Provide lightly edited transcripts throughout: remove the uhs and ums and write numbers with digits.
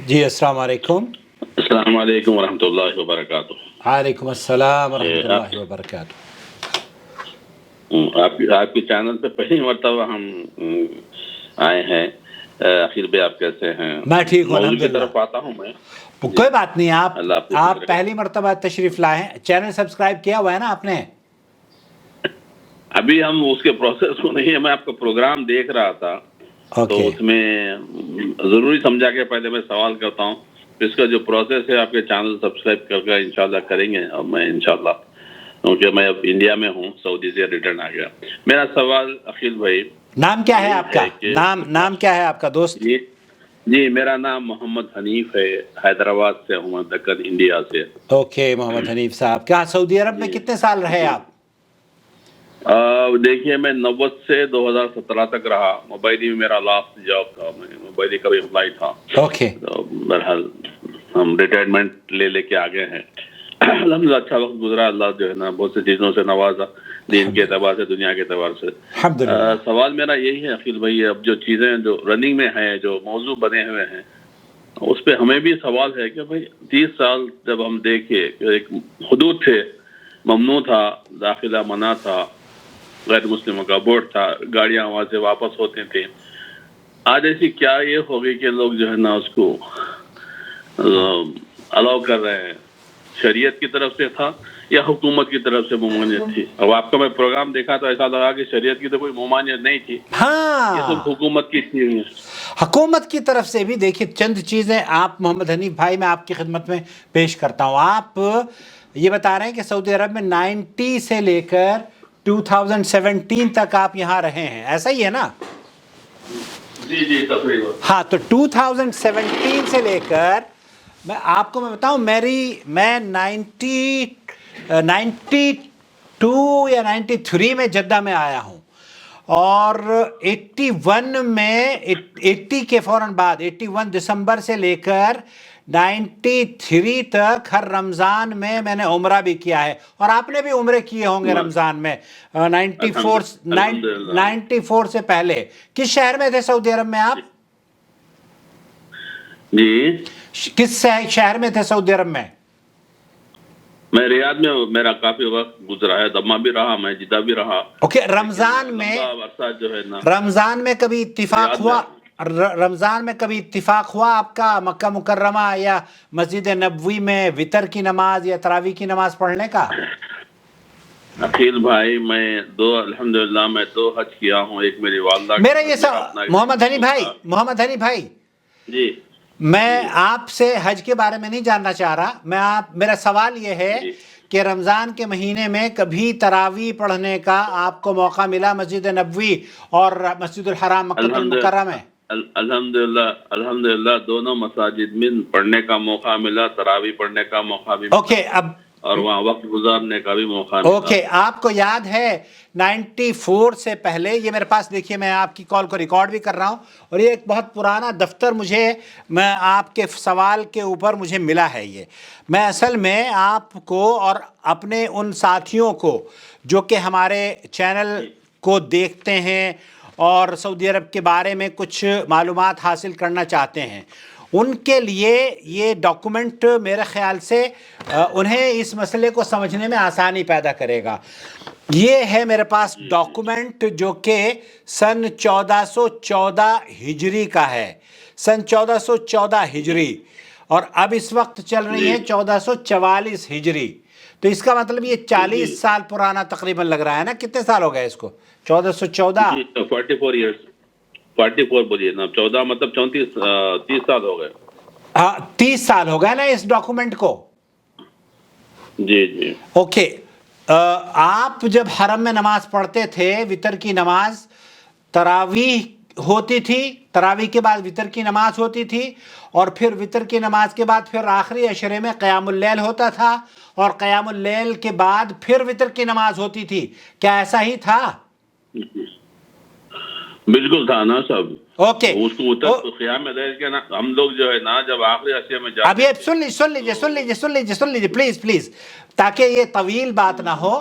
جی السلام علیکم. السلام علیکم ورحمۃ اللہ وبرکاتہ. وعلیکم السلام ورحمۃ اللہ وبرکاتہ. آپ کے چینل پہ پہلی مرتبہ ہم آئے ہیں. عقیل بھائی آپ کیسے ہیں؟ میں ٹھیک ہوں موضوع الحمد کی للہ. طرف آتا ہوں میں. کوئی بات نہیں. اللہ آپ کو آپ پہلی مرتبہ تشریف لائے ہیں. چینل سبسکرائب کیا ہوا ہے نا آپ نے؟ ابھی ہم اس کے پروسیس کو نہیں ہے. میں آپ کا پروگرام دیکھ رہا تھا تو اس میں ضروری سمجھا کہ پہلے میں سوال کرتا ہوں. اس کا جو پروسیس ہے آپ کے چینل سبسکرائب کر کے انشاءاللہ کریں گے. اور میں انشاءاللہ کیونکہ میں اب انڈیا میں ہوں, سعودی سے ریٹرن آ گیا. میرا سوال عقیل بھائی, نام کیا ہے آپ کا؟ نام کیا ہے آپ کا دوست؟ جی میرا نام محمد حنیف ہے. حیدرآباد سے ہوں, دکن انڈیا سے. اوکے محمد حنیف صاحب, کیا سعودی عرب میں کتنے سال رہے آپ؟ دیکھیے میں 90 سے 2017 تک رہا. موبائلی میں میرا لاسٹ جاب تھا. موبائلی کا بھی امپلائی تھا. اوکے. تو بہرحال ہم ریٹائرمنٹ لے کے آگے ہیں. الحمدللہ اچھا وقت گزرا. اللہ جو ہے نا بہت سی چیزوں سے نوازا, دین کے اعتبار سے, دنیا کے اعتبار سے. سوال میرا یہی ہے عقیل بھائی, اب جو چیزیں جو رننگ میں ہیں, جو موضوع بنے ہوئے ہیں, اس پہ ہمیں بھی سوال ہے کہ بھائی 30 سال جب ہم دیکھے کہ ایک حدود تھے, ممنوع تھا, داخلہ منع تھا, غیر مسلموں کا ووٹ تھا, گاڑیاں وہاں سے واپس ہوتی تھیں. آج ایسی کیا یہ ہو گئی کہ لوگ جو ہے نا اس کو الاؤ کر رہے ہیں؟ شریعت کی طرف سے تھا یا حکومت کی طرف سے ممانعت تھی؟ اب آپ کا میں پروگرام دیکھا تو ایسا لگا کہ شریعت کی تو کوئی ممانعت نہیں تھی, یہ سب حکومت کی تھی. حکومت کی طرف سے بھی دیکھیے چند چیزیں آپ محمد حنیف بھائی میں آپ کی خدمت میں پیش کرتا ہوں. آپ یہ بتا رہے ہیں کہ سعودی عرب میں 90 سے لے کر 2017 تک آپ یہاں رہے ہیں, ایسا ہی ہے نا؟ جی تقریباً. ہاں, تو 2017 سے لے کر میں آپ کو بتاؤں, میں 92 یا 93 میں جدہ میں آیا ہوں, اور 81 میں 80 کے فوراً بعد 81 دسمبر سے لے کر 93 تک ہر رمضان میں نے عمرہ بھی کیا ہے, اور آپ نے بھی عمرے کیے ہوں گے رمضان میں. 94 سے پہلے کس شہر میں تھے سعودی عرب میں آپ؟ جی کس شہر میں تھے سعودی عرب میں؟ میں ریاض میں, میرا کافی وقت گزرا ہے. دمہ بھی رہا, میں جدہ بھی رہا. اوکے. رمضان میں کبھی اتفاق ہوا؟ رمضان میں کبھی اتفاق ہوا آپ کا مکہ مکرمہ یا مسجد نبوی میں وتر کی نماز یا تراویح کی نماز پڑھنے کا؟ عقیل بھائی میں الحمدللہ میں 2 حج کیا ہوں. ایک میری والدہ, میرا یہ محمد حنیف بھائی جی, میں آپ سے حج کے بارے میں نہیں جاننا چاہ رہا. میرا سوال یہ ہے کہ رمضان کے مہینے میں کبھی تراویح پڑھنے کا آپ کو موقع ملا مسجد نبوی اور مسجد الحرام مکہ المکرمہ میں؟ الحمدللہ دونوں مساجد میں پڑھنے کا موقع ملا, تراویح پڑھنے کا موقع بھی ملا. اوکے. اب اور وہاں وقت گزارنے کا بھی موقع ملا. اوکے. آپ کو یاد ہے 94 سے پہلے, یہ میرے پاس دیکھیے میں آپ کی کال کو ریکارڈ بھی کر رہا ہوں, اور یہ ایک بہت پرانا دفتر میں آپ کے سوال کے اوپر مجھے ملا ہے. یہ میں اصل میں آپ کو اور اپنے ان ساتھیوں کو جو کہ ہمارے چینل کو دیکھتے ہیں اور سعودی عرب کے بارے میں کچھ معلومات حاصل کرنا چاہتے ہیں, ان کے لیے یہ ڈاکومنٹ میرے خیال سے انہیں اس مسئلے کو سمجھنے میں آسانی پیدا کرے گا. یہ ہے میرے پاس ڈاکومنٹ جو کہ سن 1414 ہجری کا ہے, سن 1414 ہجری, اور اب اس وقت چل رہی ہے 1444 ہجری. تو اس کا مطلب یہ 40 سال پرانا تقریباً لگ رہا ہے نا؟ کتنے سال ہو گئے اس کو؟ 1414 44 ایئرس, 44 بولیے نا, 14 مطلب 30 سال ہو گئے. ہاں 30 سال ہو گئے نا اس ڈاکومنٹ کو. جی اوکے. آپ جب حرم میں نماز پڑھتے تھے, وتر کی نماز, تراویح ہوتی تھی, تراویح کے بعد وتر کی نماز ہوتی تھی, اور پھر وتر کی نماز کے بعد پھر آخری عشرے میں قیام اللیل ہوتا تھا, اور قیام اللیل کے بعد پھر وتر کی نماز ہوتی تھی. کیا ایسا ہی تھا؟ بالکل تھا نا سب. اوکے. اس کو قیام اللیل کے نا ہم لوگ جو ہے نا جب آخری عشرے میں جاتے, ابھی سن لیجیے پلیز تاکہ یہ طویل بات نہ ہو.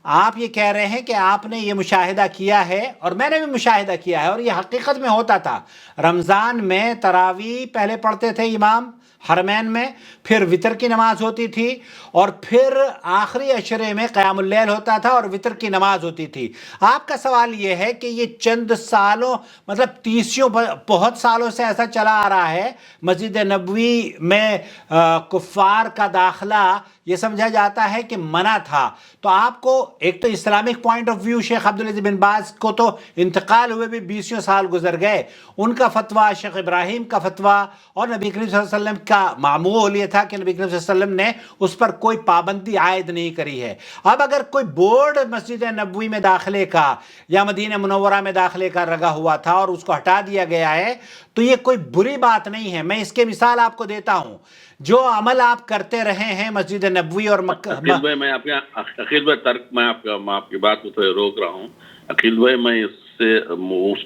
آپ یہ کہہ رہے ہیں کہ آپ نے یہ مشاہدہ کیا ہے اور میں نے بھی مشاہدہ کیا ہے اور یہ حقیقت میں ہوتا تھا. رمضان میں تراویح پہلے پڑھتے تھے امام حرمین میں، پھر وطر کی نماز ہوتی تھی، اور پھر آخری عشرے میں قیام اللیل ہوتا تھا اور وطر کی نماز ہوتی تھی. آپ کا سوال یہ ہے کہ یہ چند سالوں، مطلب تیسیوں بہت سالوں سے ایسا چلا آ رہا ہے، مسجد نبوی میں کفار کا داخلہ یہ سمجھا جاتا ہے کہ منع تھا. تو آپ کو ایک تو اسلامک پوائنٹ آف ویو، شیخ عبدالعزیز بن باز کو تو انتقال ہوئے بھی 20 سال گزر گئے، ان کا فتویٰ، شیخ ابراہیم کا فتویٰ، اور نبی کریم صلی اللہ علیہ وسلم کا معمول یہ تھا کہ نبی کریم صلی اللہ علیہ وسلم نے اس پر کوئی پابندی عائد نہیں کری ہے. اب اگر کوئی بورڈ مسجد نبوی میں داخلے کا یا مدینہ منورہ میں داخلے کا لگا ہوا تھا اور اس کو ہٹا دیا گیا ہے تو یہ کوئی بری بات نہیں ہے. میں اس کے مثال آپ کو دیتا ہوں. جو عمل آپ کرتے رہے ہیں مسجد نبوی اور مکہ، عقیل بھائی میں عقیل بھائی ترک میں آپ کی بات کو تھوڑے روک رہا ہوں. عقیل بھائی میں اس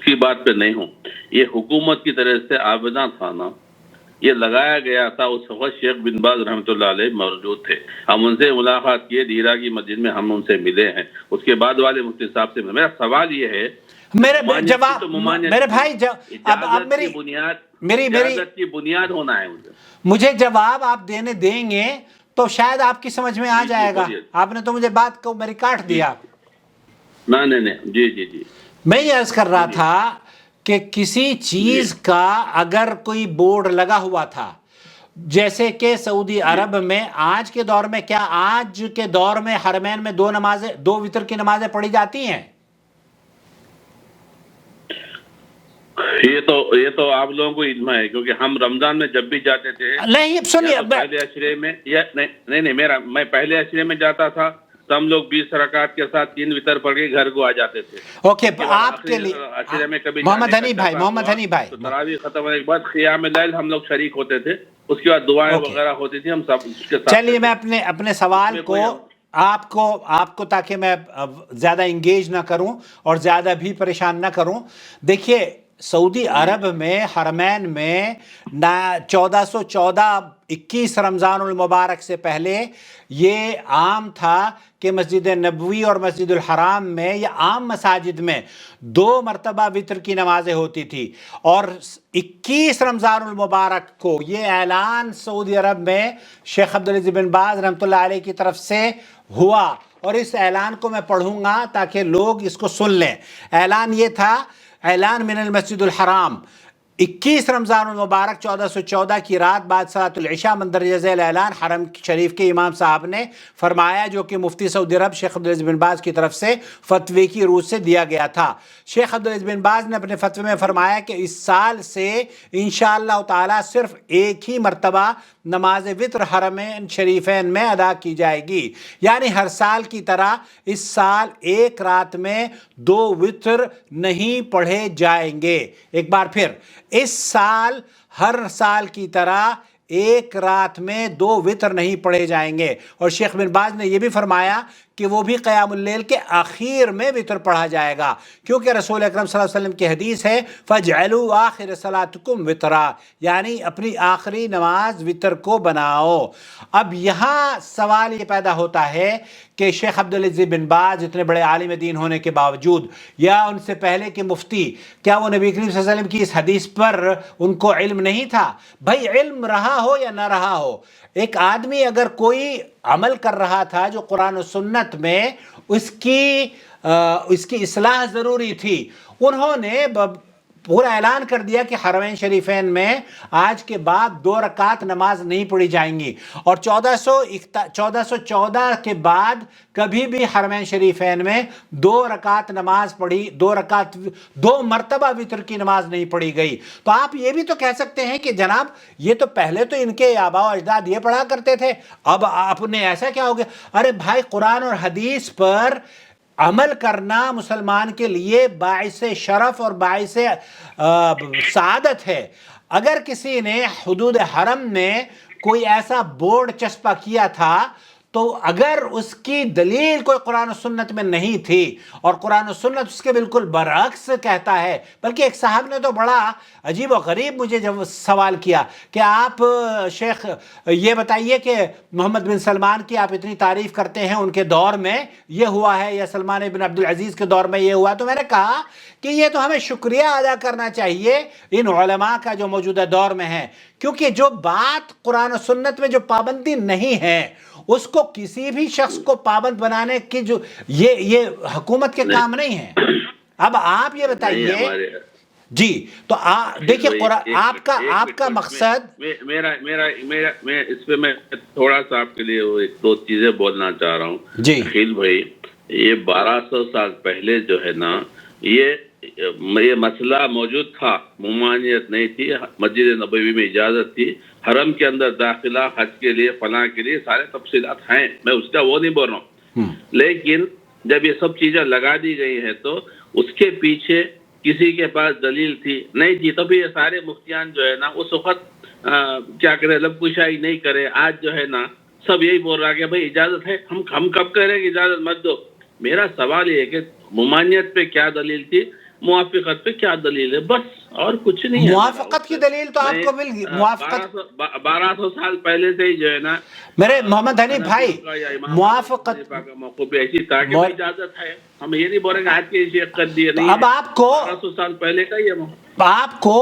کی بات پہ نہیں ہوں. یہ حکومت کی طرف سے آویزاں تھا نا، یہ لگایا گیا تھا. اس وقت شیخ بن باز رحمۃ اللہ علیہ موجود تھے، ہم ان سے ملاقات کیے، دیرہ کی مسجد میں ہم ان سے ملے ہیں. اس کے بعد والے مفتی صاحب سے میرا سوال یہ ہے، میرے جواب، میرے بھائی اب اجازت کی بنیاد ہونا ہے. مجھے جواب آپ دیں گے تو شاید آپ کی سمجھ میں آ جائے گا. آپ نے تو مجھے بات کو میری کاٹ دیا. نہیں جی میں یہ عرض کر رہا تھا کہ کسی چیز کا اگر کوئی بورڈ لگا ہوا تھا، جیسے کہ سعودی عرب میں آج کے دور میں، کیا آج کے دور میں حرمین میں دو وتر کی نمازیں پڑھی جاتی ہیں؟ یہ تو آپ لوگوں کو علم ہے، کیونکہ ہم رمضان میں جب بھی جاتے تھے، نہیں سنیے، پہلے عشرے میں میں پہلے عشرے میں جاتا تھا تو ہم لوگ 20 رکعت کے ساتھ 3 وتر پڑھ کے گھر کو آ جاتے تھے. اوکے، آپ کے لیے محمد حنی بھائی تو تراویح ختم ہونے کے بعد قیام اللیل ہم لوگ شریک ہوتے تھے، اس کے بعد دعائیں وغیرہ ہوتی تھی، ہم سب اس کے ساتھ. چلیے میں اپنے سوال کو آپ کو تاکہ میں زیادہ انگیج نہ کروں اور زیادہ بھی پریشان نہ کروں. دیکھیے، سعودی عرب میں حرمین میں 1414 21 رمضان المبارک سے پہلے یہ عام تھا کہ مسجد نبوی اور مسجد الحرام میں یا عام مساجد میں 2 مرتبہ وتر کی نمازیں ہوتی تھی. اور 21 رمضان المبارک کو یہ اعلان سعودی عرب میں شیخ عبدالعزیز بن باز رحمۃ اللہ علیہ کی طرف سے ہوا، اور اس اعلان کو میں پڑھوں گا تاکہ لوگ اس کو سن لیں. اعلان یہ تھا، اعلان من المسجد الحرام، 21 رمضان المبارک 1414 کی رات بعد صلاۃ العشاء مندرجہ ذیل اعلان حرم شریف کے امام صاحب نے فرمایا، جو کہ مفتی سعودی عرب شیخ عبدالعزیز بن باز کی طرف سے فتوے کی روح سے دیا گیا تھا. شیخ عبدالعزیز بن باز نے اپنے فتوے میں فرمایا کہ اس سال سے انشاءاللہ تعالی صرف ایک ہی مرتبہ نماز وتر حرمین شریفین میں ادا کی جائے گی، یعنی ہر سال کی طرح اس سال ایک رات میں 2 وتر نہیں پڑھے جائیں گے. ایک بار پھر، اس سال ہر سال کی طرح ایک رات میں 2 وتر نہیں پڑھے جائیں گے. اور شیخ بن باز نے یہ بھی فرمایا کہ وہ بھی قیام اللیل کے آخر میں وتر پڑھا جائے گا، کیونکہ رسول اکرم صلی اللہ علیہ وسلم کی حدیث ہے فَجْعَلُوا آخِرَ صَلَاتُكُمْ وِتْرًا، یعنی اپنی آخری نماز وتر کو بناؤ. اب یہاں سوال یہ پیدا ہوتا ہے کہ شیخ عبدالعزیز بن باز اتنے بڑے عالم دین ہونے کے باوجود، یا ان سے پہلے کے مفتی، کیا وہ نبی کریم صلی اللہ علیہ وسلم کی اس حدیث پر ان کو علم نہیں تھا؟ بھائی علم رہا ہو یا نہ رہا ہو، ایک آدمی اگر کوئی عمل کر رہا تھا جو قرآن و سنت میں اس کی اصلاح ضروری تھی، انہوں نے پورا اعلان کر دیا کہ حرمین شریفین میں آج کے بعد 2 رکعت نماز نہیں پڑھی جائیں گی. اور 1414 کے بعد کبھی بھی حرمین شریفین میں 2 رکعت نماز پڑھی، 2 مرتبہ وتر کی نماز نہیں پڑھی گئی. تو آپ یہ بھی تو کہہ سکتے ہیں کہ جناب یہ تو پہلے تو ان کے آباء و اجداد یہ پڑھا کرتے تھے، اب آپ نے ایسا کیا ہو گیا؟ ارے بھائی، قرآن اور حدیث پر عمل کرنا مسلمان کے لیے باعث شرف اور باعث سعادت ہے. اگر کسی نے حدود حرم میں کوئی ایسا بورڈ چسپا کیا تھا تو اگر اس کی دلیل کوئی قرآن و سنت میں نہیں تھی اور قرآن و سنت اس کے بالکل برعکس کہتا ہے، بلکہ ایک صاحب نے تو بڑا عجیب و غریب مجھے جب سوال کیا کہ آپ شیخ یہ بتائیے کہ محمد بن سلمان کی آپ اتنی تعریف کرتے ہیں، ان کے دور میں یہ ہوا ہے یا سلمان بن عبدالعزیز کے دور میں یہ ہوا، تو میں نے کہا کہ یہ تو ہمیں شکریہ ادا کرنا چاہیے ان علماء کا جو موجودہ دور میں ہیں، کیونکہ جو بات قرآن و سنت میں جو پابندی نہیں ہے اس کو کسی بھی شخص کو پابند بنانے کی جو یہ حکومت کے کام نہیں ہے۔ اب آپ یہ بتائیے جی، تو دیکھیے آپ کا مقصد میں اس پہ میں تھوڑا سا آپ کے لیے دو چیزیں بولنا چاہ رہا ہوں جی اخیل بھائی۔ یہ 1200 سال پہلے جو ہے نا یہ مسئلہ موجود تھا، ممانعت نہیں تھی، مسجد نبوی میں اجازت تھی، حرم کے اندر داخلہ حج کے لیے فلاں کے لیے سارے تفصیلات ہیں، میں اس کا وہ نہیں بول رہا ہوں، لیکن جب یہ سب چیزیں لگا دی گئی ہیں تو اس کے پیچھے کسی کے پاس دلیل تھی نہیں تھی، تو بھی یہ سارے مفتیان جو ہے نا اس وقت کیا کرے، لب کشائی نہیں کرے۔ آج جو ہے نا سب یہی بول رہا کہ بھائی اجازت ہے، ہم کب کہہ رہے ہیں کہ اجازت مت دو۔ میرا سوال یہ ہے کہ ممانعت پہ کیا دلیل تھی، موافقت پہ کیا دلیل ہے، بس اور کچھ نہیں ہے۔ موافقت کی دلیل تو آپ کو مل گئی، موافقت 1200 سال پہلے سے ہی جو ہے نا میرے محمد حنیف بھائی موافقت موقع پہ ایسی تھا کہ اجازت ہے، ہم یہ نہیں بول رہے کہ آج کی شیخ کر دیے نہیں، اب آپ کو 1200 سال پہلے کا یہ آپ کو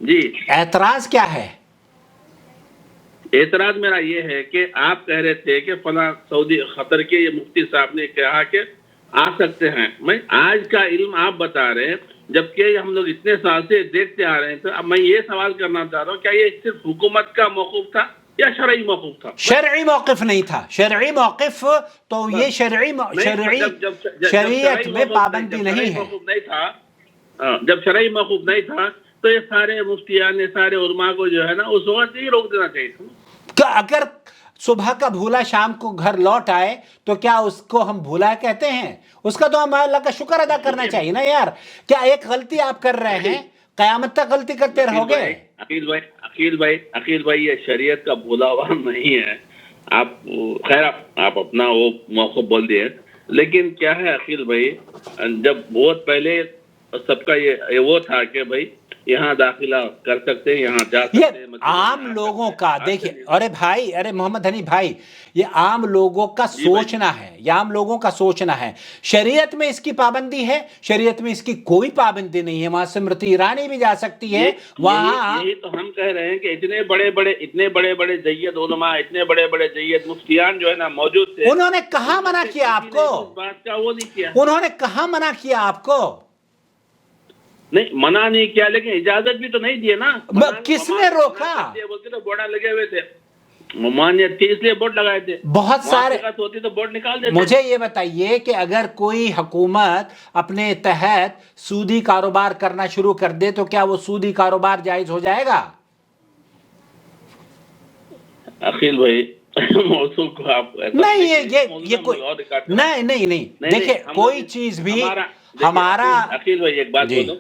جی اعتراض کیا ہے؟ اعتراض میرا یہ ہے کہ آپ کہہ رہے تھے کہ فلاں سعودی قطر کے یہ مفتی صاحب نے کہا کہ آ سکتے ہیں، میں آج کا علم آپ بتا رہے ہیں جبکہ ہم لوگ اتنے سال سے دیکھتے آ رہے ہیں۔ تو اب میں یہ سوال کرنا چاہ رہا ہوں، کیا یہ صرف حکومت کا موقف تھا یا شرعی موقف تھا؟ شرعی موقف نہیں تھا، شرعی موقف تو یہ شریعت میں پابندی نہیں ہے۔ جب شرعی موقف نہیں تھا تو یہ سارے مفتیان، یہ سارے علماء کو جو ہے نا اس وقت ہی روک دینا چاہیے تھا۔ اگر صبح کا بھولا شام کو گھر لوٹ آئے تو کیا اس کو ہم بھولا کہتے ہیں؟ اس کا تو ہم اللہ کا شکر ادا کرنا چاہیے نا یار۔ کیا ایک غلطی آپ کر رہے ہیں قیامت تک غلطی کرتے رہو گے؟ عقیل بھائی یہ شریعت کا بھولا ہوا نہیں ہے، آپ خیر آپ اپنا وہ موقع بول دیے، لیکن کیا ہے عقیل بھائی، جب بہت پہلے سب کا یہ وہ تھا کہ بھائی یہاں داخلہ کر سکتے ہیں، یہاں جا سکتے ہیں، یہ عام لوگوں کا دیکھیں، ارے محمد حنیف بھائی، یہ عام لوگوں کا سوچنا ہے، یہ عام لوگوں کا سوچنا ہے۔ شریعت میں اس کی پابندی ہے؟ شریعت میں اس کی کوئی پابندی نہیں ہے۔ وہاں سمرتی ایرانی بھی جا سکتی ہے، وہاں یہی تو ہم کہہ رہے ہیں کہ اتنے بڑے بڑے جید علماء، اتنے بڑے بڑے جید مفتیان جو ہے نا موجود تھے، انہوں نے کہاں منع کیا آپ کو؟ بات کا وہ نہیں کیا، انہوں نے کہاں منع کیا آپ کو؟ نہیں منع نہیں کیا، لیکن اجازت بھی تو نہیں دیے نا۔ کس نے روکا؟ بولتے تو بورڈ لگے ہوئے تھے، ممانعت تھی اس لیے بورڈ لگائے تھے، بہت سارے ہوتی تو بورڈ نکال دیتے۔ مجھے یہ بتائیے کہ اگر کوئی حکومت اپنے تحت سودی کاروبار کرنا شروع کر دے تو کیا وہ سودی کاروبار جائز ہو جائے گا؟ عقیل بھائی موضوع کو آپ نہیں، یہ کوئی نہیں دیکھیں، کوئی چیز بھی ہمارا عقیل بھائی ایک بات بولوں،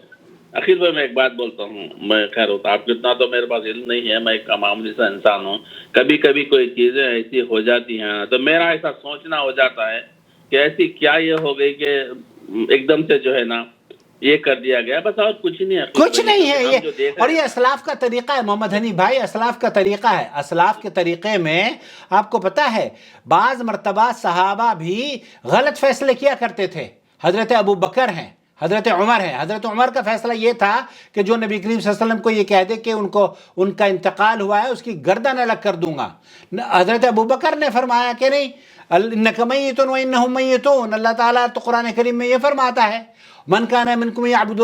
عقیل بھائی میں ایک بات بولتا ہوں، میں خیر ہوتا آپ کتنا تو میرے پاس علم نہیں ہے، میں ایک معمولی سا انسان ہوں، کبھی کبھی کوئی چیزیں ایسی ہو جاتی ہیں تو میرا ایسا سوچنا ہو جاتا ہے کہ ایسی کیا یہ ہو گئی کہ ایک دم سے جو ہے نا یہ کر دیا گیا، بس اور کچھ نہیں ہے، کچھ نہیں ہے یہ۔ اور یہ اسلاف کا طریقہ ہے محمد حنیف بھائی، اسلاف کا طریقہ ہے۔ اسلاف کے طریقے میں آپ کو پتا ہے بعض مرتبہ صحابہ بھی غلط فیصلے کیا کرتے تھے۔ حضرت ابو بکر ہیں، حضرت عمر ہیں۔ حضرت عمر کا فیصلہ یہ تھا کہ جو نبی کریم صلی اللہ علیہ وسلم کو یہ کہہ دے کہ ان کا انتقال ہوا ہے، اس کی گردن الگ کر دوں گا۔ حضرت ابو بکر نے فرمایا کہ نہیں، انک میت و انہم میتون، اللہ تعالیٰ تو قرآن کریم میں یہ فرماتا ہے من کان منکم یعبد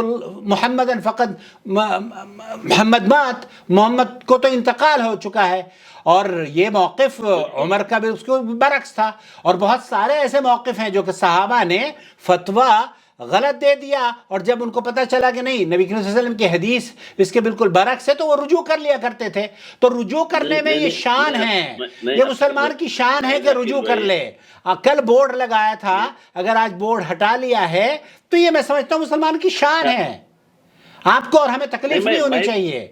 محمدا فقد محمد مات، محمد کو تو انتقال ہو چکا ہے۔ اور یہ موقف عمر کا بھی اس کو برعکس تھا، اور بہت سارے ایسے موقف ہیں جو کہ صحابہ نے فتویٰ غلط دے دیا، اور جب ان کو پتہ چلا کہ نہیں نبی کریم صلی اللہ علیہ وسلم کی حدیث اس کے بالکل برعکس ہے تو وہ رجوع کر لیا کرتے تھے۔ تو رجوع کرنے میں یہ شان ہے، یہ مسلمان کی شان ہے کہ رجوع کر لے۔ کل بورڈ لگایا تھا، اگر آج بورڈ ہٹا لیا ہے تو یہ میں سمجھتا ہوں مسلمان کی شان ہے۔ آپ کو اور ہمیں تکلیف نہیں ہونی چاہیے۔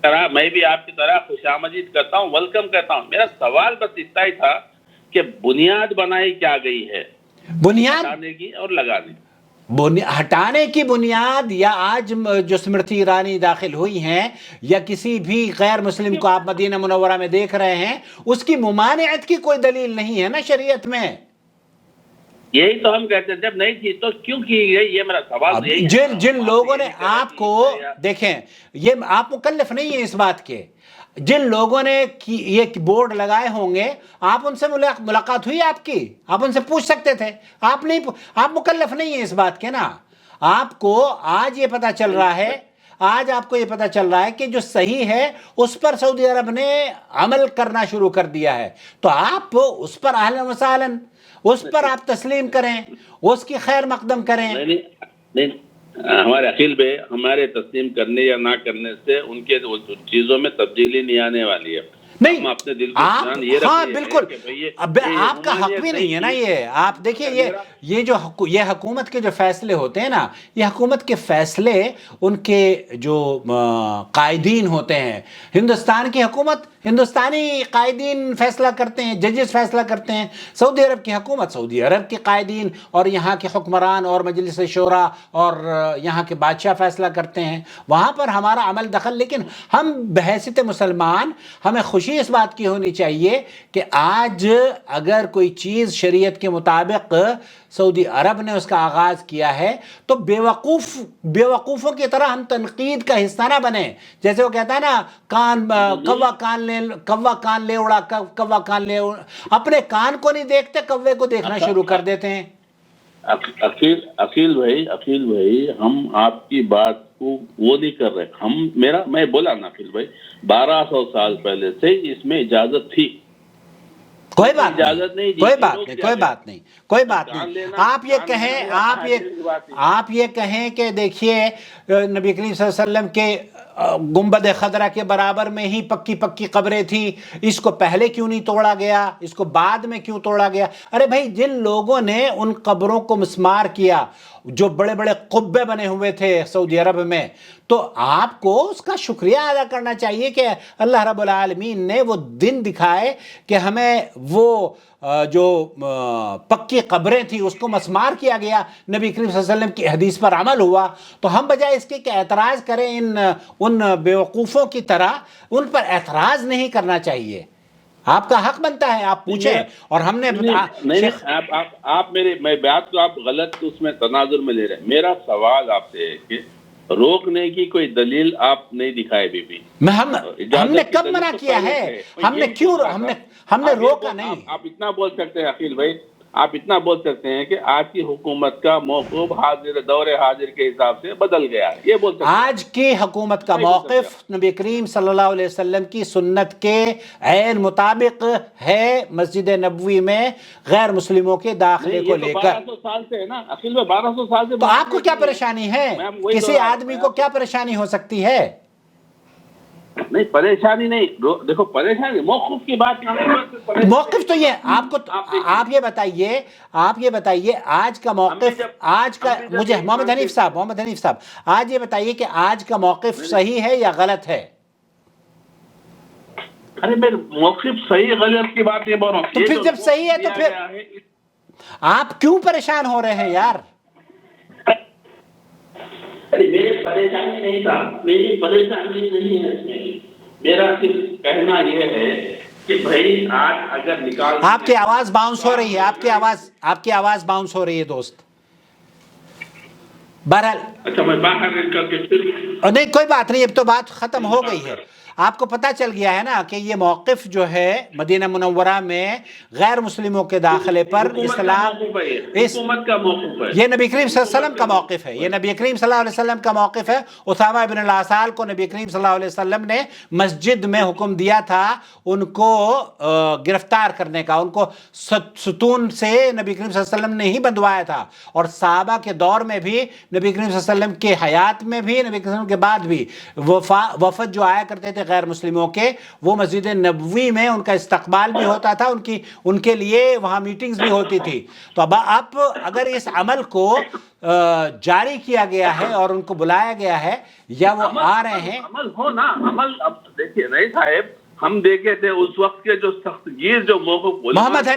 طرح میں بھی آپ کی طرح خوش آمدید کرتا ہوں، ویلکم کرتا ہوں. میرا سوال بس اتنا ہی تھا کہ بنیاد بنائی کیا گئی ہے بنیاد ہٹانے کی اور لگانے کی؟ ہٹانے کی بنیاد، یا آج جو اسمرتی ایرانی داخل ہوئی ہیں یا کسی بھی غیر مسلم کو آپ مدینہ منورہ میں دیکھ رہے ہیں، اس کی ممانعت کی کوئی دلیل نہیں ہے نا شریعت میں. یہی تو ہم کہتے ہیں جب نہیں تھی تو کیوں کی گئی، یہ میرا سوال یہی ہے. جن لوگوں نے آپ کو دیکھیں، یہ آپ مکلف نہیں ہیں اس بات کے، جن لوگوں نے یہ بورڈ لگائے ہوں گے، آپ ان سے ملاقات ہوئی آپ کی، آپ ان سے پوچھ سکتے تھے. آپ مکلف نہیں ہیں اس بات کے نا. آپ کو آج یہ پتا چل رہا ہے، آج آپ کو یہ پتا چل رہا ہے کہ جو صحیح ہے اس پر سعودی عرب نے عمل کرنا شروع کر دیا ہے، تو آپ اس پر اہلا وسہلا، اس پر آپ تسلیم کریں، اس کی خیر مقدم کریں. نہیں، ہمارے عقیل بھائی، ہمارے تسلیم کرنے یا نہ کرنے سے ان کے چیزوں میں تبدیلی نہیں آنے والی ہے. نہیں، ہم اپنے دل کو آپ یہ ہاں رکھتے ہیں بالکل، کہ بھئی اب آپ کا حق بھی نہیں ہے نا یہ. آپ دیکھیے یہ حکومت کے جو فیصلے ہوتے ہیں نا، یہ حکومت کے فیصلے ان کے جو قائدین ہوتے ہیں، ہندوستان کی حکومت ہندوستانی قائدین فیصلہ کرتے ہیں، ججز فیصلہ کرتے ہیں. سعودی عرب کی حکومت سعودی عرب کے قائدین اور یہاں کے حکمران اور مجلس شورا اور یہاں کے بادشاہ فیصلہ کرتے ہیں. وہاں پر ہمارا عمل دخل، لیکن ہم بحیثیت مسلمان ہمیں خوشی اس بات کی ہونی چاہیے کہ آج اگر کوئی چیز شریعت کے مطابق سعودی عرب نے اس کا آغاز کیا ہے تو بیوقوفوں کی طرح ہم تنقید کا حصہ نہ بنیں. جیسے وہ کہتا ہے نا، کوا کان لے اڑا، کوا کان لے اڑا. اپنے کان کو نہیں دیکھتے، کوے کو دیکھنا شروع کر دیتے ہیں. عقیل بھائی ہم آپ کی بات کو وہ نہیں کر رہے. میں بولا نا عقیل بھائی، 1200 سال پہلے سے اس میں اجازت تھی. کوئی بات نہیں. آپ یہ کہیں کہ دیکھیے نبی کریم صلی اللہ علیہ وسلم کے گنبد خضرا کے برابر میں ہی پکی قبریں تھی، اس کو پہلے کیوں نہیں توڑا گیا، اس کو بعد میں کیوں توڑا گیا؟ ارے بھائی، جن لوگوں نے ان قبروں کو مسمار کیا، جو بڑے بڑے قبے بنے ہوئے تھے سعودی عرب میں، تو آپ کو اس کا شکریہ ادا کرنا چاہیے کہ اللہ رب العالمین نے وہ دن دکھائے کہ ہمیں وہ جو پکی قبریں تھی اس کو مسمار کیا گیا، نبی کریم صلی اللہ علیہ وسلم کی حدیث پر عمل ہوا. تو ہم بجائے اس کے کہ اعتراض کریں ان بیوقوفوں کی طرح، ان پر اعتراض نہیں کرنا چاہیے. آپ کا حق بنتا ہے آپ پوچھیں. اور ہم نے آپ میں بات کو آپ غلط اس میں تناظر میں لے رہے ہیں. میرا سوال آپ سے ہے کہ روکنے کی کوئی دلیل آپ نہیں دکھائے بھی. ہم نے کب منع کیا ہے؟ ہم نے روکا نہیں. آپ اتنا بول سکتے ہیں عقیل بھائی، آپ اتنا بول سکتے ہیں کہ آج کی حکومت کا موقف دور حاضر کے حساب سے بدل گیا ہے، یہ بول سکتے ہیں. آج کی حکومت کا موقف نبی کریم صلی اللہ علیہ وسلم کی سنت کے عین مطابق ہے، مسجد نبوی میں غیر مسلموں کے داخلے کو لے کر. 1200 سال سے ہے نا عقیل بھائی، 1200 سال سے. تو آپ کو کیا پریشانی ہے؟ کسی آدمی کو کیا پریشانی ہو سکتی ہے؟ نہیں، پریشانی نہیں. دیکھو پریشانی موقف کی بات نہیں. موقف تو یہ آپ یہ بتائیے آج کا موقف، مجھے محمد حنیف صاحب آج یہ بتائیے کہ آج کا موقف صحیح ہے یا غلط ہے؟ ارے میں موقف صحیح غلط کی بات نہیں بول رہا ہوں. تو پھر جب صحیح ہے تو پھر آپ کیوں پریشان ہو رہے ہیں یار؟ میری پریشانی نہیں تھا، میری پریشانی نہیں ہے. میرا صرف کہنا یہ ہے کہ بھائی آج اگر نکال، آپ کی آواز باؤنس ہو رہی ہے، آپ کی آواز باؤنس ہو رہی ہے دوست. بہرحال اچھا میں باہر نکل کے پھر نہیں، کوئی بات نہیں، اب تو بات ختم ہو گئی ہے. آپ کو پتہ چل گیا ہے نا کہ یہ موقف جو ہے مدینہ منورہ میں غیر مسلموں کے داخلے پر اسلام، حکومت کا موقف ہے، یہ نبی کریم صلی اللہ علیہ وسلم کا موقف ہے، یہ نبی کریم صلی اللہ علیہ وسلم کا موقف ہے. اسامہ بن العسال کو نبی کریم صلی اللہ علیہ وسلم نے مسجد میں حکم دیا تھا ان کو گرفتار کرنے کا، ان کو ستون سے نبی کریم صلی اللہ علیہ وسلم نے ہی بندھوایا تھا. اور صحابہ کے دور میں بھی نبی کریم صلی اللہ علیہ وسلم کے حیات میں بھی، نبی کریم صلی اللہ علیہ وسلم کے بعد بھی وفد جو آیا کرتے تھے غیر مسلموں کے، وہ مسجد نبوی میں ان کا استقبال بھی ہوتا تھا، ان کے لیے وہاں میٹنگز بھی ہوتی تھی. تو اب اگر اس عمل کو جاری کیا گیا ہے اور ان کو بلایا گیا ہے یا وہ آ رہے ہیں، عمل ہو نا، عمل. اب دیکھیے رئیس صاحب، ہم دیکھے تھے اس وقت کے جو سخت گیر جو موقف محمد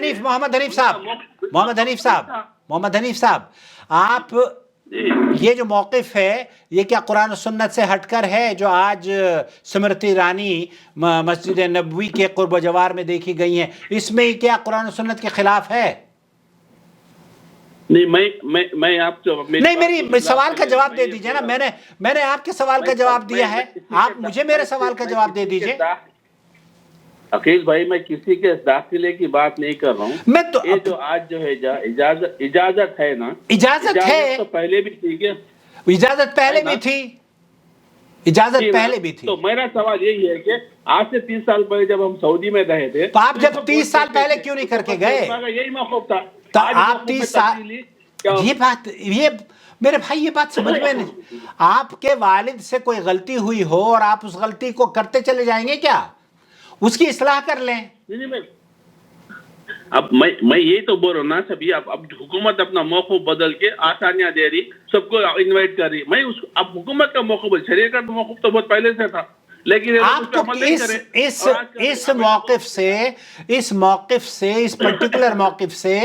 حنیف صاحب آپ یہ جو موقف ہے یہ کیا قرآن و سنت سے ہٹ کر ہے جو آج سمرتی ایرانی مسجد نبوی کے قرب و جوار میں دیکھی گئی ہیں، اس میں کیا قرآن و سنت کے خلاف ہے؟ نہیں، میں آپ کو نہیں، میری سوال کا جواب دے دیجئے نا. میں نے آپ کے سوال کا جواب دیا ہے، آپ مجھے میرے سوال کا جواب دے دیجئے. عقیل بھائی، میں کسی کے داخلے کی بات نہیں کر رہا ہوں. یہ جو آج جو ہے اجازت ہے نا، اجازت ہے تو پہلے بھی تھی کیا؟ اجازت پہلے بھی تھی، اجازت پہلے بھی تھی. تو میرا سوال یہی ہے کہ آج سے 30 سال پہلے جب ہم سعودی میں رہے تھے تو آپ جب 30 سال پہلے کیوں نہیں کر کے گئے؟ یہی موقف تھا. تو آپ 30 سال یہ میرے بھائی یہ بات سمجھ میں نہیں. آپ کے والد سے کوئی غلطی ہوئی ہو اور آپ اس غلطی کو کرتے چلے جائیں گے کیا؟ اس کی اصلاح کر لیں. اب میں یہی تو بول رہا ہوں نا سبھی. اب حکومت اپنا موقف بدل کے آسانیاں دے رہی، سب کو انوائٹ کر رہی. میں اب حکومت کا موقف، شریعت کا موقف تو بہت پہلے سے تھا، لیکن آپ کو اس موقف سے اس پرٹیکولر موقف سے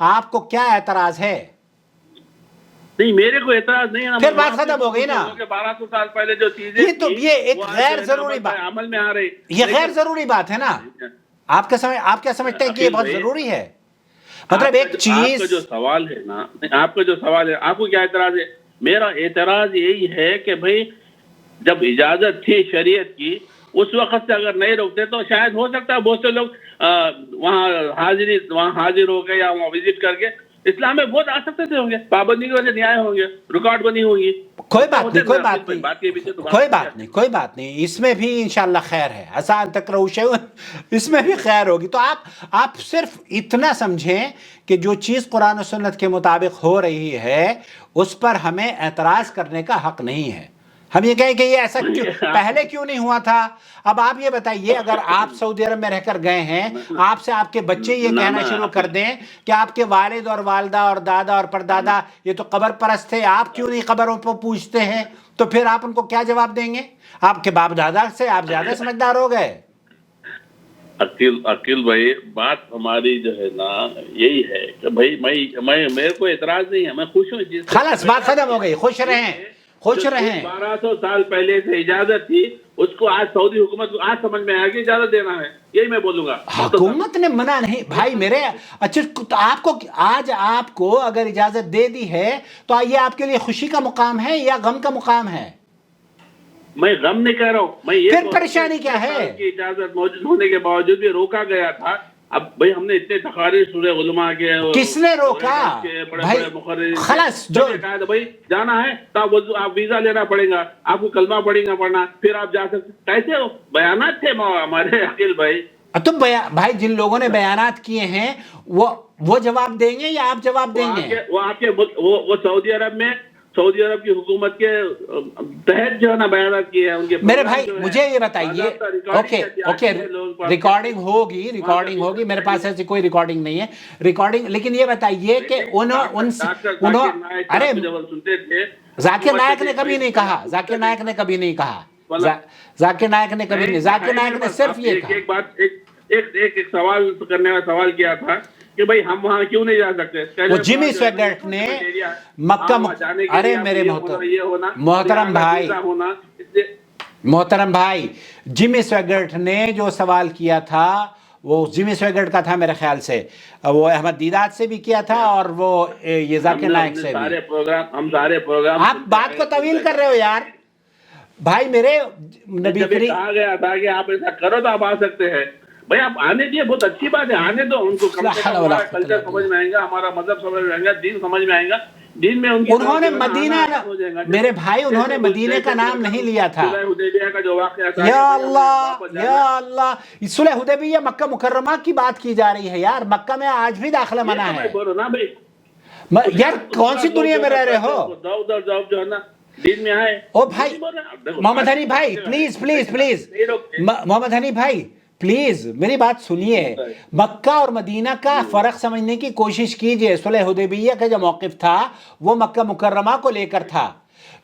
آپ کو کیا اعتراض ہے؟ نہیں، میرے کو اعتراض نہیں ہے. پھر بات ختم ہو گئی نا. 1200 سال پہلے جو چیزیں یہ ایک غیر ضروری بات، عمل میں آ رہی، یہ غیر ضروری بات ہے نا. آپ کیا سمجھتے ہیں کہ یہ بہت ضروری ہے؟ مطلب ایک چیز، آپ کا جو سوال ہے نا، آپ کا جو سوال ہے، آپ کو کیا اعتراض ہے؟ میرا اعتراض یہی ہے کہ بھئی جب اجازت تھی شریعت کی، اس وقت سے اگر نہیں روکتے تو شاید ہو سکتا ہے بہت سے لوگ وہاں حاضر ہو گئے یا وہاں وزٹ کر کے اسلام میں بہت آ سکتے تھے، ہوں گے پابندی کی وجہ سے نیائے ہوں گے، ریکارڈ بنی ہوگی. کوئی بات نہیں، اس میں بھی انشاءاللہ خیر ہے. آسان تکرہوا شیئا، اس میں بھی خیر ہوگی. تو آپ صرف اتنا سمجھیں کہ جو چیز قرآن و سنت کے مطابق ہو رہی ہے اس پر ہمیں اعتراض کرنے کا حق نہیں ہے. ہم یہ کہیں کہ یہ ایسا پہلے کیوں نہیں ہوا تھا. اب آپ یہ بتائیے، اگر آپ سعودی عرب میں رہ کر گئے ہیں، آپ سے آپ کے بچے یہ کہنا شروع کر دیں کہ آپ کے والد اور والدہ اور دادا اور پردادا یہ تو قبر پرست تھے، آپ کیوں نہیں قبروں پر پوچھتے ہیں، تو پھر آپ ان کو کیا جواب دیں گے؟ آپ کے باپ دادا سے آپ زیادہ سمجھدار ہو گئے. عقیل بھائی، بات ہماری جو ہے نا یہی ہے کہ بھائی میرے کو اعتراض نہیں ہے، میں خوش ہوں. خلاص بات ختم ہو گئی. خوش رہیں. 1200 سال پہلے سے اجازت تھی، اس کو آج سعودی حکومت کو آج سمجھ میں آیا کہ اجازت دینا ہے. یہی میں بولوں گا. حکومت نے منع نہیں بھائی میرے. اچھا، آپ کو اگر اجازت دے دی ہے تو یہ آپ کے لیے خوشی کا مقام ہے یا غم کا مقام ہے؟ میں غم نہیں کہہ رہا ہوں، میں یہ پھر پریشانی کیا ہے؟ اجازت موجود ہونے کے باوجود بھی روکا گیا تھا. اب بھئی ہم نے اتنے تقاریر سورہ علماء کے، کس نے روکا بھائی؟ خلاص جو بھائی جانا ہے تو آپ ویزا لینا پڑے گا، آپ کو کلمہ پڑھنا، پھر آپ جا سکتے. کیسے بیانات تھے ہمارے عقیل بھائی. تو بھائی جن لوگوں نے بیانات کیے ہیں وہ جواب دیں گے یا آپ جواب دیں گے؟ وہ سعودی عرب کی حکومت کے تحت جو ہے نا بیانات کیے ہیں ان کے. میرے بھائی مجھے یہ بتائیے، اوکے ریکارڈنگ ہوگی، میرے پاس ایسی کوئی ریکارڈنگ نہیں ہے ریکارڈنگ. لیکن یہ بتائیے کہ ارے ذاکر نائک نے کبھی نہیں کہا، ذاکر نائک نے کبھی نہیں صرف یہ کہا. ایک سوال کرنے کا سوال کیا تھا کہ بھئی ہم وہاں کیوں نہیں جا سکتے. وہ جمی سویگرٹ نے مکہ ارے میرے محترم بھائی جمی سویگرٹ نے جو سوال کیا تھا وہ جمی سویگرٹ کا تھا میرے خیال سے، وہ احمد دیدات سے بھی کیا تھا اور وہ یہ ذاکر نائک سے بھی. ہم سارے پروگرام آپ بات کو طویل کر رہے ہو یار. بھائی میرے نبی کریم کہا گیا تھا کہ آپ ایسا کرو تو آپ آ سکتے ہیں. بھائی آپ آنے دیے، بہت اچھی بات ہے، آنے دو ان کو. کم سے کم ہمارا کلچر سمجھ میں آئے گا، ہمارا مذہب سمجھ میں آئے گا، دین سمجھ میں آئے گا. دین میں انہوں نے مدینہ میرے بھائی انہوں نے مدینہ کا نام نہیں لیا تھا. یا اللہ صلح حدیبیہ مکہ مکرمہ کی بات کی جا رہی ہے یار. مکہ میں آج بھی داخلہ منع ہے. یار کون سی دنیا میں رہ رہے ہو؟ جو ہے نا دین میں آئے. او بھائی محمد حنیف بھائی پلیز پلیز پلیز، محمد حنیف بھائی پلیز میری بات سنیے. مکہ اور مدینہ کا فرق سمجھنے کی کوشش کیجئے. صلح حدیبیہ کا جو موقف تھا وہ مکہ مکرمہ کو لے کر تھا.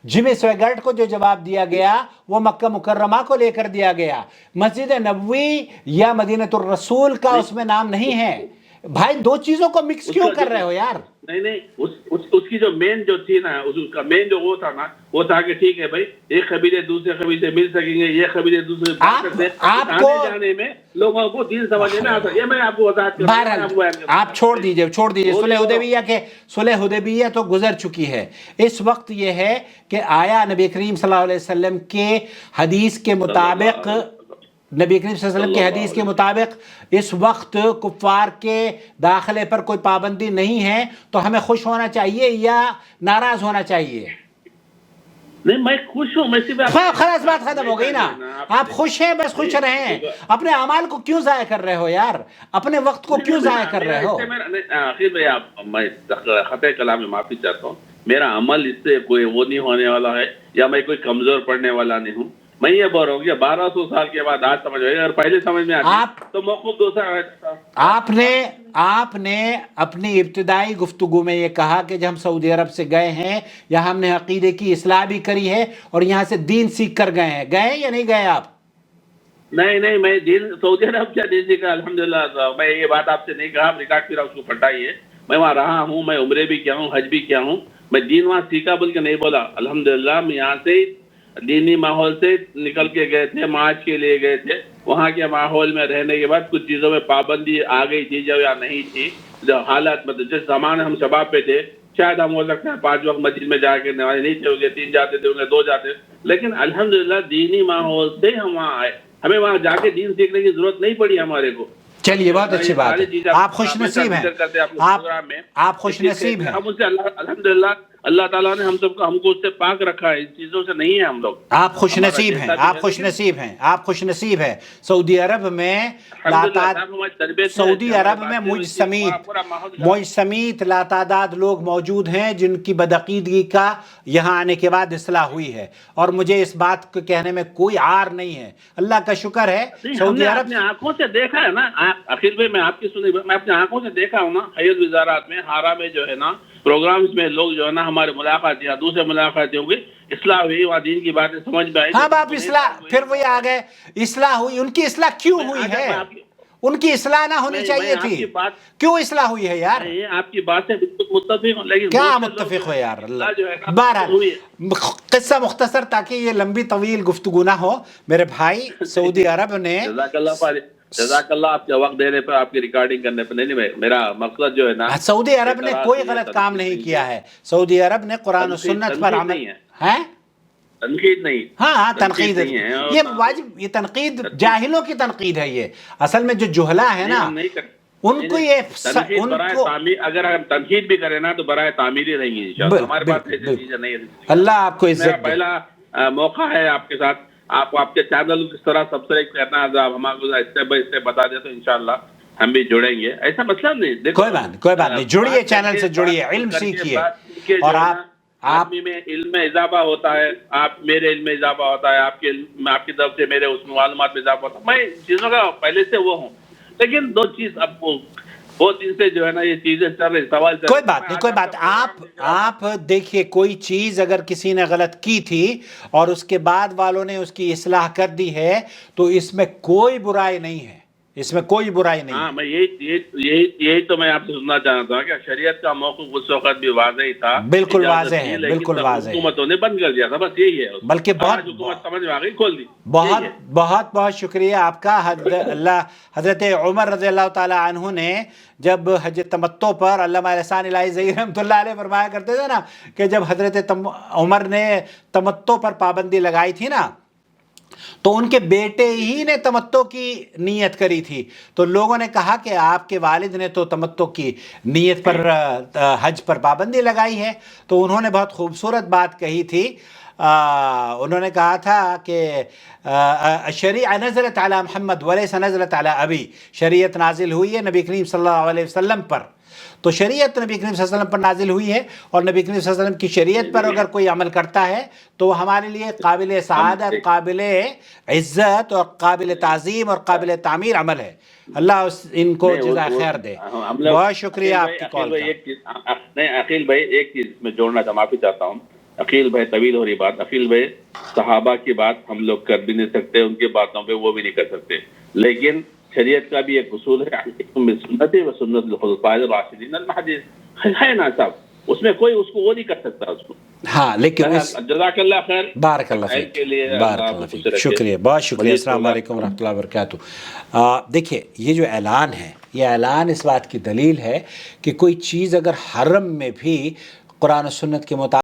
جمی سویگرٹ کو جو جواب دیا گیا وہ مکہ مکرمہ کو لے کر دیا گیا. مسجد نبوی یا مدینۃ الرسول کا اس میں نام نہیں ہے. بھائی دو چیزوں کو مکس کیوں کر رہے ہو یار؟ نہیں اس کی جو مین جو تھی نا، اس کا مین جو وہ تھا نا، وہ تھا کہ ٹھیک ہے بھائی ایک قبیلے دوسرے قبیلے سے مل سکیں گے، یہ قبیلے دوسرے آپ کو جانے میں لوگوں کو دین سمجھنے میں آتا. یہ میں آپ کو وضاحت کر رہا ہوں. آپ چھوڑ دیجئے صلح حدیبیہ تو گزر چکی ہے. اس وقت یہ ہے کہ آیا نبی کریم صلی اللہ علیہ وسلم کے حدیث کے مطابق، نبی کریم صلی اللہ علیہ وسلم کی حدیث کے مطابق اس وقت کفار کے داخلے پر کوئی پابندی نہیں ہے، تو ہمیں خوش ہونا چاہیے یا ناراض ہونا چاہیے؟ نہیں میں خوش ہوں. میں خلاص بات ختم ہو گئی نا. آپ خوش ہیں، بس خوش رہیں. اپنے اعمال کو کیوں ضائع کر رہے ہو یار؟ اپنے وقت کو کیوں ضائع کر رہے ہو؟ آخر میں خطۂ کلام میں معافی چاہتا ہوں. میرا عمل اس سے کوئی وہ نہیں ہونے والا ہے، یا میں کوئی کمزور پڑنے والا نہیں ہوں. میں یہ بول رہا ہوں کہ 1200 سال کے بعد آج سمجھ آئے گا، اور پہلے سمجھ میں آتی تو موقف دوسرا رہتا. آپ نے اپنی ابتدائی گفتگو میں یہ کہا کہ جب ہم سعودی عرب سے گئے ہیں یا ہم نے عقیدے کی اصلاح بھی کری ہے اور یہاں سے دین سیکھ کر گئے ہیں. گئے یا نہیں گئے آپ؟ نہیں میں دین سعودی عرب کیا دین سیکھا الحمدللہ. میں یہ بات آپ سے نہیں کہا، ریکارڈ پھر اس کو پھٹائیے. میں وہاں رہا ہوں، میں عمرے بھی کیا ہوں، حج بھی کیا ہوں. میں دین وہاں سیکھا بول کے نہیں بولا. الحمدللہ میں یہاں سے دینی ماحول سے نکل کے گئے تھے، معاش کے لیے گئے تھے. وہاں کے ماحول میں رہنے کے بعد کچھ چیزوں میں پابندی آ گئی تھی جو یا نہیں تھی. جو حالات مطلب جس زمانے ہم شباب پہ تھے، شاید ہم ہو سکتا ہے 5 وقت مسجد میں جا کے نماز نہیں تھے ہوں گے، 3 جاتے تھے ہوں گے، 2 جاتے. لیکن الحمدللہ دینی ماحول سے ہم وہاں آئے. ہمیں وہاں جا کے دین سیکھنے کی ضرورت نہیں پڑی ہمارے کو. چلیے بہت اچھی بات ہے. آپ خوش نصیب ہیں، آپ خوش نصیب ہیں. ہم ان سے الحمدللہ اللہ تعالیٰ نے ہم کو اس سے پاک رکھا ہے. ان چیزوں سے نہیں ہے ہم لوگ. آپ خوش نصیب ہیں، آپ خوش نصیب ہیں، آپ خوش نصیب ہیں. سعودی عرب میں مجھ سمیت لاتعداد لوگ موجود ہیں جن کی بدعقیدگی کا یہاں آنے کے بعد اصلاح ہوئی ہے، اور مجھے اس بات کو کہنے میں کوئی عار نہیں ہے. اللہ کا شکر ہے. سعودی عرب اپنی آنکھوں سے دیکھا ہے نا. آخر میں آپ کی سنی، میں اپنی آنکھوں سے دیکھا ہوں نا. حیض وزارات میں، ہارا میں جو ہے نا پروگرامز میں لوگ جو ہے نا ہمارے ملاقات یا دوسرے ملاقات ہوں گے، اصلاح ہوئی، وہاں دین کی باتیں سمجھ میں آئی. ہاں آپ اصلاح، پھر وہی آ گئے اصلاح ہوئی. ان کی اصلاح کیوں ہوئی ہے؟ ان کی اصلاح نہ ہونی چاہیے تھی. کیوں اصلاح ہوئی ہے یار؟ آپ کی بات سے بالکل متفق ہوں، لیکن کیا متفق ہو یار؟ بہرحال قصہ مختصر تاکہ یہ لمبی طویل گفتگو نہ ہو. میرے بھائی سعودی عرب نے، جزاک اللہ آپ کے وقت دینے پہ، آپ کی ریکارڈنگ کرنے پہ. نہیں میرا مقصد جو ہے نا، سعودی عرب نے کوئی غلط کام نہیں کیا ہے. سعودی عرب نے قرآن و سنت پر عمل ہے. تنقید نہیں، ہاں تنقید ہے، یہ واجب، یہ تنقید جاہلوں کی تنقید ہے. یہ اصل میں جو جہلا ہے نا ان کو یہ اگر ہم تنقید بھی کریں نا تو برائے تعمیری رہیں گی انشاءاللہ. ہمارے پاس ایسی چیزیں نہیں. اللہ آپ کو عزت دے. پہلا موقع ہے آپ کے ساتھ. آپ کے چینل کس طرح سبسکرائب کرنا ہے، آپ ہمارے کو اسٹیپ بائی اسٹیپ بتا دیں تو انشاءاللہ ہم بھی جڑیں گے. ایسا مطلب نہیں، کوئی بات نہیں. جڑیے، چینل سے جڑیے، علم سیکھیے. اور آپ میں علم میں اضافہ ہوتا ہے، آپ میرے علم میں اضافہ ہوتا ہے، آپ کی طرف سے میرے اس معلومات میں اضافہ ہوتا ہے. میں چیزوں کا پہلے سے وہ ہوں، لیکن دو چیز اب بہت دن سے جو ہے نا یہ چیزیں چل رہی. سوال کوئی بات نہیں، کوئی بات. آپ دیکھیے، کوئی چیز اگر کسی نے غلط کی تھی اور اس کے بعد والوں نے اس کی اصلاح کر دی ہے تو اس میں کوئی برائی نہیں ہے، اس میں کوئی برائی نہیں. ہاں میں یہی تو میں آپ سے سننا چاہتا ہوں کہ شریعت کا موقف اس وقت بھی واضح تھا. بالکل واضح ہے، بالکل واضح ہے. حکومتوں نے بند کر دیا تھا، بس یہی ہے. بلکہ بہت حکومت سمجھ میں آ گئی، کھول دی. بہت شکریہ آپ کا. حضرت عمر رضی اللہ تعالی عنہ نے جب حج تمتع پر، علامہ احسان الہی ظہیر رحمۃ اللہ علیہ فرمایا کرتے تھے نا کہ جب حضرت عمر نے تمتع پر پابندی لگائی تھی نا تو ان کے بیٹے ہی نے تمتع کی نیت کری تھی. تو لوگوں نے کہا کہ آپ کے والد نے تو تمتع کی نیت پر حج پر پابندی لگائی ہے. تو انہوں نے بہت خوبصورت بات کہی تھی. انہوں نے کہا تھا کہ الشریعہ نزلت علی محمد ولیس نزلت علی ابی. شریعت نازل ہوئی ہے نبی کریم صلی اللہ علیہ وسلم پر، تو شریعت نبی کریم صلی اللہ علیہ وسلم پر نازل ہوئی ہے، اور نبی کریم صلی اللہ علیہ وسلم کی شریعت پر اگر کوئی عمل کرتا ہے تو وہ ہمارے لیے قابل سعادت، قابل عزت اور قابل تعظیم اور قابل تعمیر عمل ہے۔ اللہ ان کو جزائے خیر دے۔ بہت شکریہ آپ کی کال کا۔ نہیں عقیل بھائی، ایک چیز میں جوڑنا تھا، معافی چاہتا ہوں عقیل بھائی، طویل ہو رہی بات۔ عقیل بھائی، صحابہ کی بات ہم لوگ کر بھی نہیں سکتے، ان کی باتوں پہ وہ بھی نہیں کر سکتے، لیکن شریعت کا بھی ایک اصول ہے، سنت و سنت الخلفاء الراشدین المہدیین، ہے نا صاحب، اس میں کوئی اس کو وہ نہیں کر سکتا اس کو۔ ہاں لیکن جزاک اللہ خیر، بارک اللہ فیک، بارک اللہ فیک، شکریہ، بہت شکریہ۔ السلام علیکم ورحمۃ اللہ وبرکاتہ۔ دیکھیے یہ جو اعلان ہے، یہ اعلان اس بات کی دلیل ہے کہ کوئی چیز اگر حرم میں بھی قرآن و سنت کے مطابق